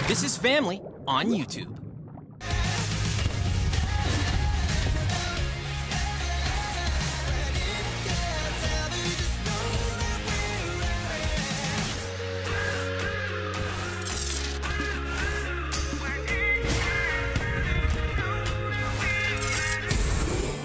This is Family on YouTube.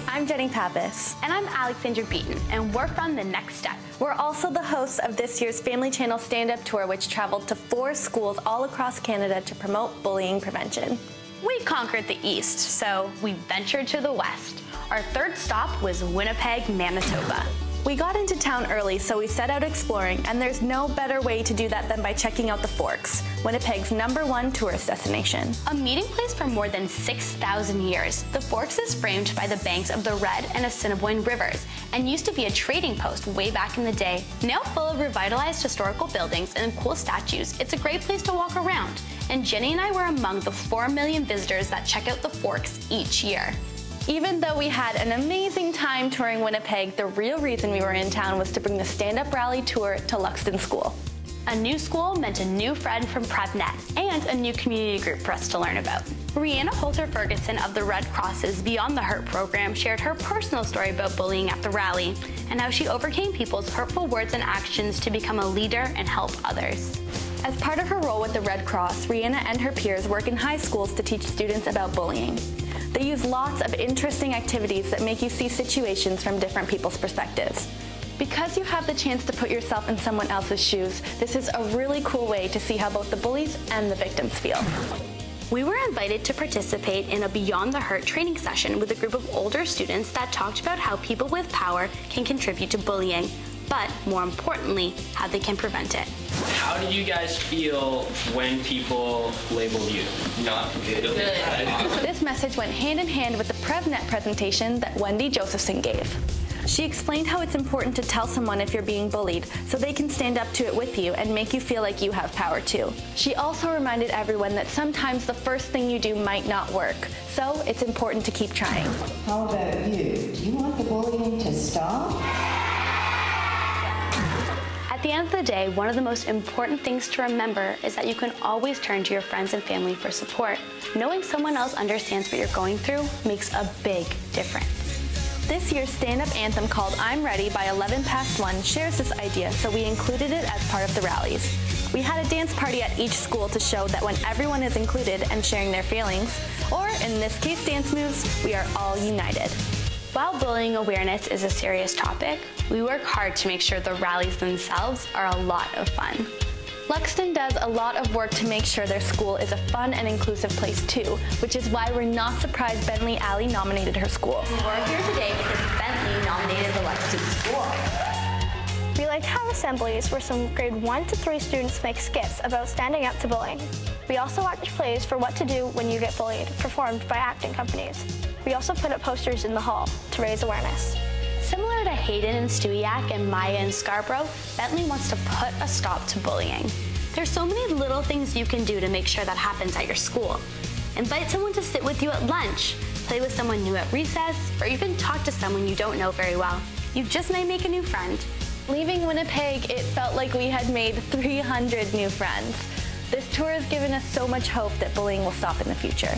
I'm Jennie Pappas. And I'm Alexandra Beaton, and we're from The Next Step. We're also the hosts of this year's Family Channel stand-up tour, which traveled to 4 schools all across Canada to promote bullying prevention. We conquered the East, so we ventured to the West. Our third stop was Winnipeg, Manitoba. We got into town early, so we set out exploring, and there's no better way to do that than by checking out the Forks, Winnipeg's #1 tourist destination. A meeting place for more than 6,000 years, the Forks is framed by the banks of the Red and Assiniboine rivers and used to be a trading post way back in the day. Now full of revitalized historical buildings and cool statues, it's a great place to walk around. And Jennie and I were among the 4 million visitors that check out the Forks each year. Even though we had an amazing time touring Winnipeg, the real reason we were in town was to bring the stand-up rally tour to Luxton School. A new school meant a new friend from PrepNet and a new community group for us to learn about. Rihanna Holter-Ferguson of the Red Cross's Beyond the Hurt program shared her personal story about bullying at the rally and how she overcame people's hurtful words and actions to become a leader and help others. As part of her role with the Red Cross, Rihanna and her peers work in high schools to teach students about bullying. They use lots of interesting activities that make you see situations from different people's perspectives. Because you have the chance to put yourself in someone else's shoes, this is a really cool way to see how both the bullies and the victims feel. We were invited to participate in a Beyond the Hurt training session with a group of older students that talked about how people with power can contribute to bullying, but more importantly, how they can prevent it. How did you guys feel when people labeled you? Not good. This message went hand in hand with the PrepNet presentation that Wendy Josephson gave. She explained how it's important to tell someone if you're being bullied so they can stand up to it with you and make you feel like you have power too. She also reminded everyone that sometimes the first thing you do might not work, so it's important to keep trying. How about you? Do you want the bullying to stop? At the end of the day, one of the most important things to remember is that you can always turn to your friends and family for support. Knowing someone else understands what you're going through makes a big difference. This year's stand-up anthem called I'm Ready by 11 Past 1 shares this idea, so we included it as part of the rallies. We had a dance party at each school to show that when everyone is included and sharing their feelings, or in this case dance moves, we are all united. While bullying awareness is a serious topic, we work hard to make sure the rallies themselves are a lot of fun. Luxton does a lot of work to make sure their school is a fun and inclusive place too, which is why we're not surprised Bentley Alley nominated her school. We're here today because Bentley nominated the Luxton School. We like to have assemblies where some grade 1 to 3 students make skits about standing up to bullying. We also watch plays for what to do when you get bullied, performed by acting companies. We also put up posters in the hall to raise awareness. Similar to Hayden and Stewiacke and Maya and Scarborough, Bentley wants to put a stop to bullying. There's so many little things you can do to make sure that happens at your school. Invite someone to sit with you at lunch, play with someone new at recess, or even talk to someone you don't know very well. You just might make a new friend. Leaving Winnipeg, it felt like we had made 300 new friends. This tour has given us so much hope that bullying will stop in the future.